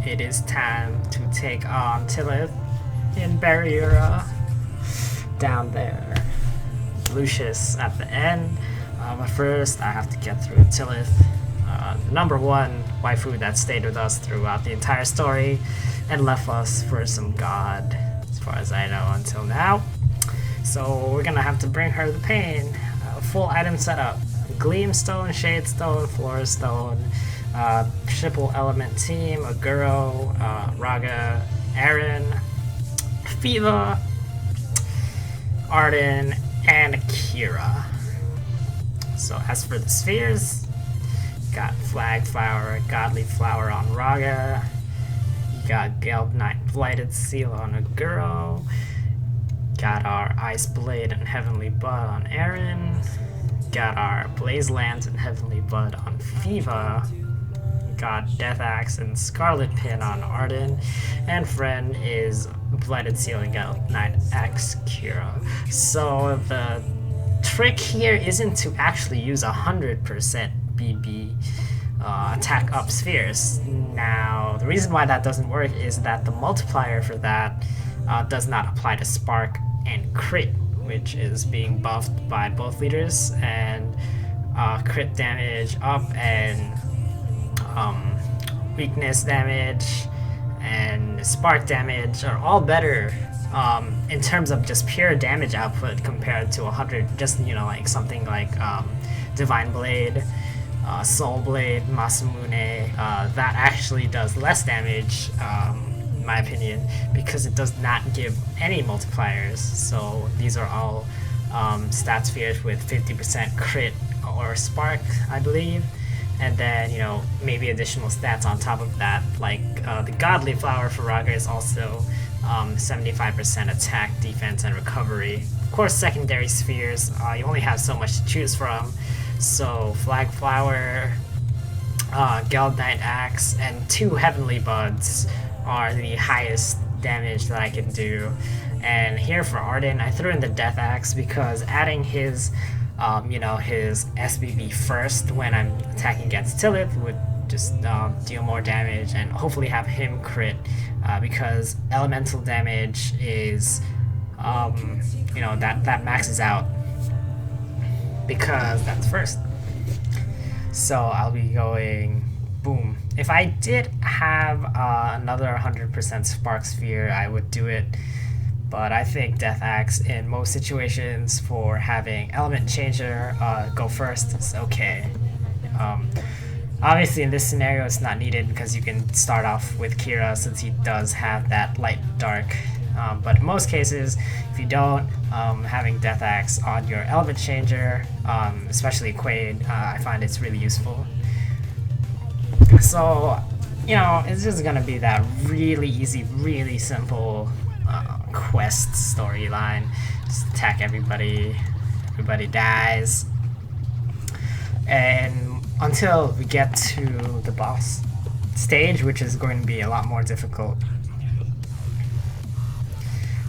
it is time to take on Tilith in Bariura down there. Lucius at the end. But first, I have to get through Tilith, the number one waifu that stayed with us throughout the entire story and left us for some god, as far as I know, until now. So we're gonna have to bring her the pain. Full item setup: Gleam Stone, Shade Stone, Flora Stone, triple element team: Aguro, Raga, Aaron, Fiva, Arden, and Kira. So as for the spheres, got Flag Flower, Godly Flower on Raga. You got Geld Knight, Blighted Seal on Aguro. Got our Ice Blade and Heavenly Bud on Aaron. Got our Blaze Lance and Heavenly Bud on Fiva. Got Death Axe and Scarlet Pin on Arden. And friend is Blighted Seal and Geld Knight X Kira. So the trick here isn't to actually use 100% BB attack up spheres. Now, the reason why that doesn't work is that the multiplier for that does not apply to Spark and Crit, which is being buffed by both leaders, and crit damage up and weakness damage and spark damage are all better in terms of just pure damage output compared to 100, just, you know, like something like Divine Blade, Soul Blade, Masamune. That actually does less damage, in my opinion, because it does not give any multipliers. So these are all stat spheres with 50% crit or spark, I believe. And then, you know, maybe additional stats on top of that, like the Godly Flower for Raga is also 75% attack, defense, and recovery. Of course, secondary spheres, you only have so much to choose from. So Flag Flower, Geld Knight Axe, and 2 Heavenly Buds are the highest damage that I can do. And here for Arden, I threw in the Death Axe because adding his his SBB first when I'm attacking against Tilith would just deal more damage and hopefully have him crit, because elemental damage is, that maxes out because that's first. So I'll be going boom. If I did have another 100% Spark Sphere, I would do it. But I think Death Axe in most situations for having Element Changer go first is okay. Obviously in this scenario it's not needed because you can start off with Kira since he does have that light dark. But in most cases, if you don't, having Death Axe on your Element Changer, especially Quaid, I find it's really useful. So, you know, it's just gonna be that really easy, really simple quest storyline. Just attack everybody dies, and until we get to the boss stage, which is going to be a lot more difficult.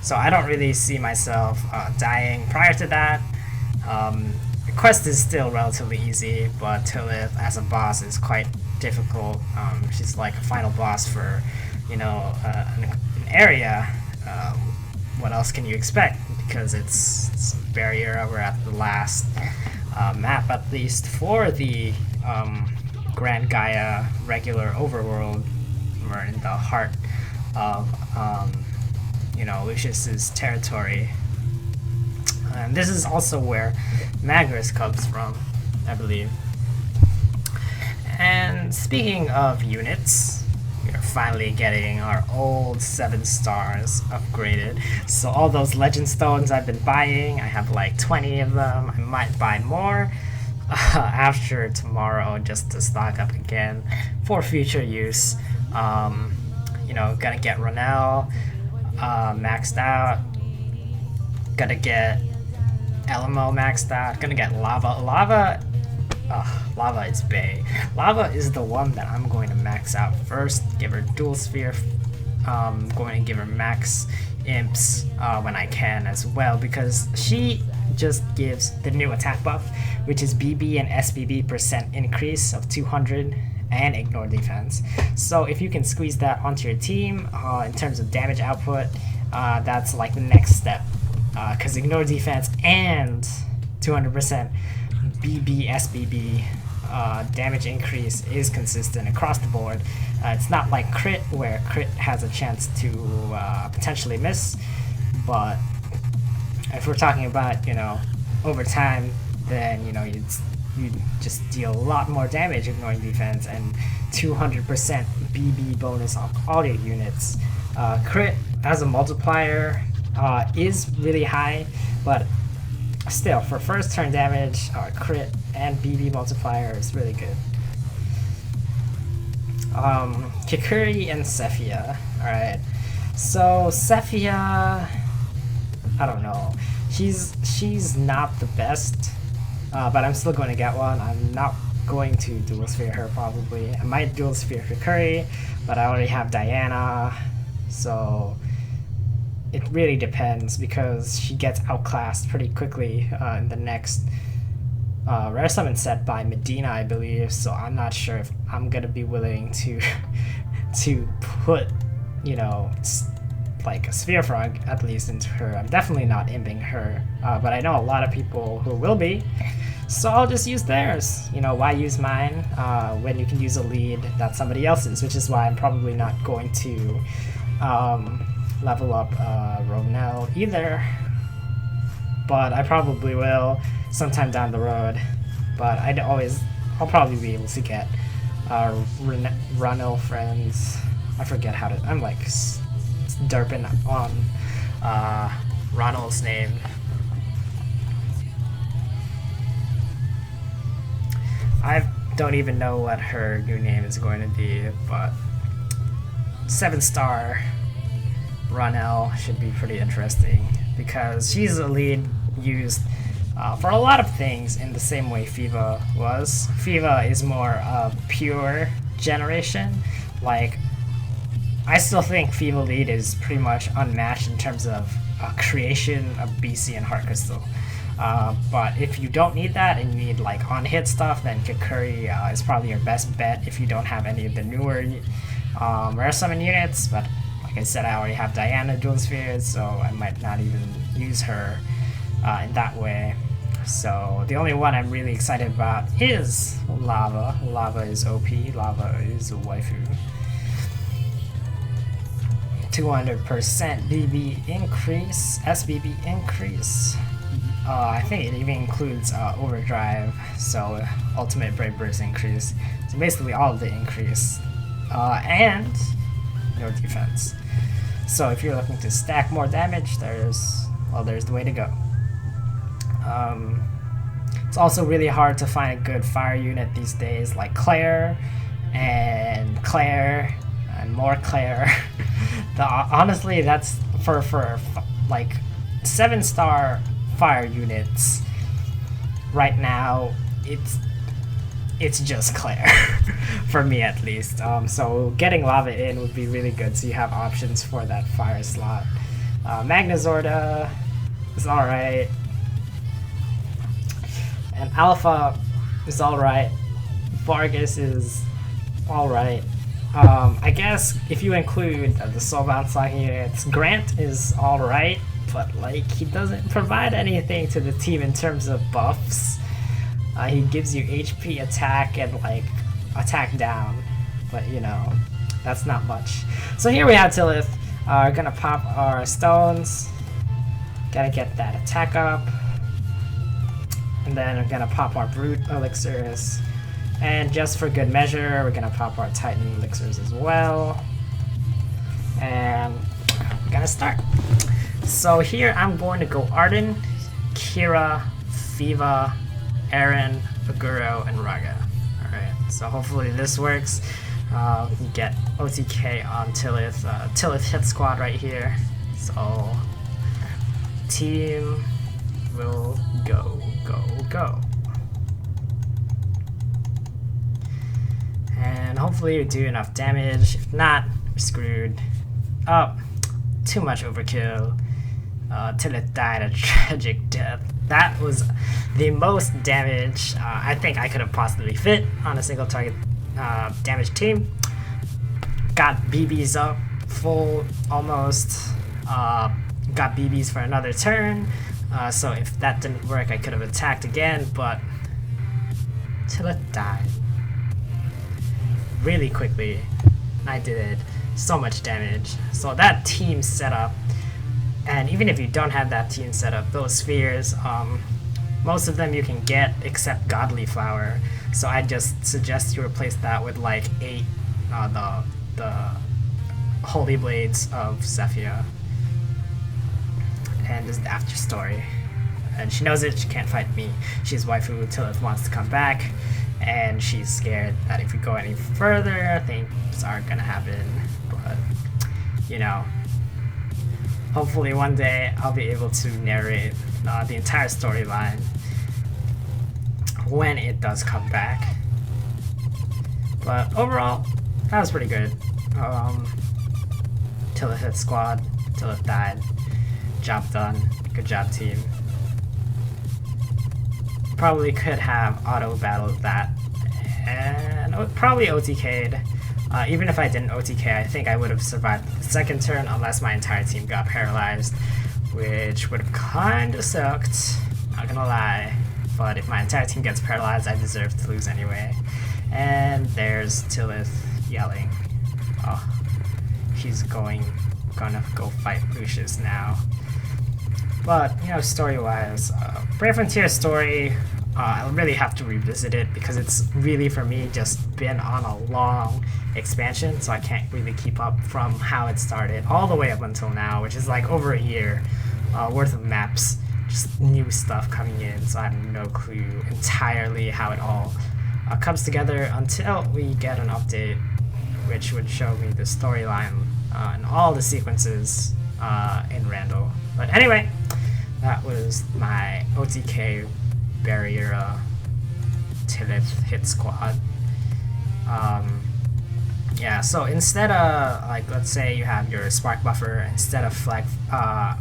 So I don't really see myself dying prior to that. The quest is still relatively easy, but Tilith as a boss is quite difficult. She's like a final boss for, an area. What else can you expect? Because it's Bariura. We're at the last map, at least for the Grand Gaia regular overworld. We're in the heart of Lucius's territory, and this is also where Magris comes from, I believe. And speaking of units, we are finally getting our old 7 stars upgraded. So all those legend stones I've been buying, I have like 20 of them. I might buy more after tomorrow just to stock up again for future use. Gonna get Ronel maxed out. Gonna get Elmo maxed out. Gonna get Lava is bae. Lava is the one that I'm going to max out first. Give her dual sphere. Going to give her max imps when I can as well, because she just gives the new attack buff, which is BB and SBB % increase of 200 and ignore defense. So if you can squeeze that onto your team in terms of damage output, that's like the next step. Because ignore defense and 200% BB SBB damage increase is consistent across the board. It's not like crit, where crit has a chance to potentially miss, but if we're talking about, you know, over time, then, you know, you just deal a lot more damage ignoring defense, and 200% BB bonus on all your units. Crit as a multiplier is really high, but still, for first turn damage, crit and BB multiplier is really good. Kikuri and Sephia. Alright. So Sephia, I don't know. She's not the best, but I'm still going to get one. I'm not going to dual sphere her probably. I might dual sphere Kikuri, but I already have Diana, so it really depends, because she gets outclassed pretty quickly in the next rare summon set by Medina, I believe. So I'm not sure if I'm gonna be willing to put, you know, like a Sphere Frog at least into her. I'm definitely not imping her, but I know a lot of people who will be. So I'll just use theirs. You know, why use mine when you can use a lead that's somebody else's? Which is why I'm probably not going to level up Ronel either, but I probably will sometime down the road. But I'll probably be able to get Ronel friends. I forget how to. I'm like derping on Ronel's name. I don't even know what her new name is going to be, but 7-star Ronel should be pretty interesting, because she's a lead used for a lot of things in the same way Fiva was. Fiva is more pure generation. Like, I still think Fiva lead is pretty much unmatched in terms of creation of BC and Heart Crystal. But if you don't need that and you need like on-hit stuff, then Kikuri is probably your best bet if you don't have any of the newer rare summon units. But like I said, I already have Diana dual spheres, so I might not even use her in that way. So the only one I'm really excited about is Lava. Lava is OP. Lava is a waifu. 200% BB increase, SBB increase. I think it even includes overdrive, so ultimate brave burst increase. So basically all of the increase, and no defense. So if you're looking to stack more damage, there's the way to go. It's also really hard to find a good fire unit these days, like Claire and more Claire. Honestly, that's for like 7-star fire units right now. It's just Claire for me at least. So getting Lava in would be really good, so you have options for that fire slot. Magnezorda is alright, and Alpha is alright. Vargas is alright. I guess if you include the Soulbound Saga units, Grant is alright, but like he doesn't provide anything to the team in terms of buffs. He gives you HP attack and like attack down, but you know, that's not much. So here we have Tilith. We're gonna pop our stones, gotta get that attack up, and then we're gonna pop our brute elixirs, and just for good measure we're gonna pop our titan elixirs as well, and we're gonna start. So here I'm going to go Arden, Kira, Fiva, Aaron, Aguro, and Raga. Alright, so hopefully this works. We get OTK on Tilith. Tilith hit squad right here. So team will go. And hopefully we do enough damage. If not, we're screwed. Oh, too much overkill. Tilith died a tragic death. That was the most damage I think I could have possibly fit on a single target damage team. Got BBs up full almost. Got BBs for another turn. So if that didn't work, I could have attacked again, but Tilith died really quickly. I did so much damage. So that team setup, and even if you don't have that team setup, those spheres, most of them you can get except Godly Flower. So I just suggest you replace that with like 8 the Holy Blades of Zephyr. And this is the after story. And she knows it, she can't fight me. She's waifu, Tilith wants to come back, and she's scared that if we go any further, things are gonna happen. But, you know, hopefully one day I'll be able to narrate the entire storyline when it does come back. But overall, that was pretty good. Tilith hit squad, Tilith died. Job done. Good job, team. Probably could have auto battled that, and probably OTK'd. Even if I didn't OTK, I think I would have survived the second turn unless my entire team got paralyzed, which would have kinda sucked, not gonna lie. But if my entire team gets paralyzed, I deserve to lose anyway. And there's Tilith yelling. Oh, he's gonna go fight Lucius now. But, you know, story-wise, Brave Frontier's story, I'll really have to revisit it because it's really, for me, just been on a long expansion, so I can't really keep up from how it started all the way up until now, which is like over a year worth of maps, just new stuff coming in, so I have no clue entirely how it all comes together until we get an update, which would show me the storyline and all the sequences in Randall. But anyway, that was my OTK Bariura Tilith hit squad. Yeah, so instead of, like, let's say you have your Spark Buffer, instead of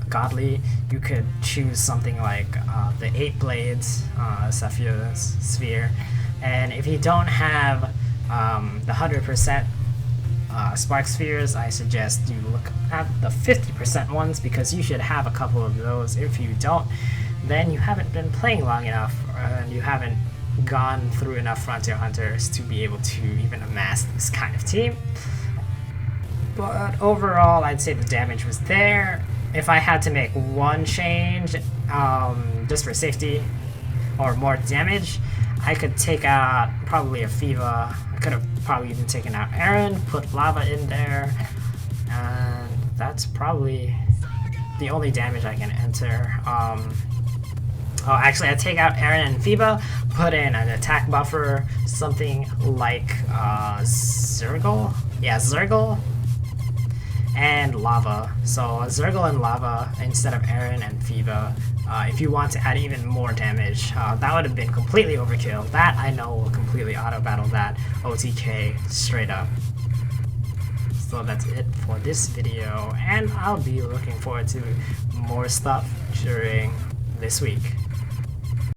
Godly, you could choose something like the 8 Blades, Zephyr Sphere. And if you don't have the 100% Spark Spheres, I suggest you look at the 50% ones because you should have a couple of those. If you don't, then you haven't been playing long enough and you haven't gone through enough Frontier Hunters to be able to even amass this kind of team. But overall, I'd say the damage was there. If I had to make one change, just for safety or more damage, I could take out probably a Fiva. I could have probably even taken out Aaron, put Lava in there, and that's probably the only damage I can enter. Oh, actually, I'd take out Aaron and Fiba, put in an attack buffer, something like Zergle? Yeah, Zergle and Lava. So Zergle and Lava instead of Aaron and Fiba. If you want to add even more damage, that would have been completely overkill. That I know will completely auto-battle that OTK straight up. So that's it for this video, and I'll be looking forward to more stuff during this week.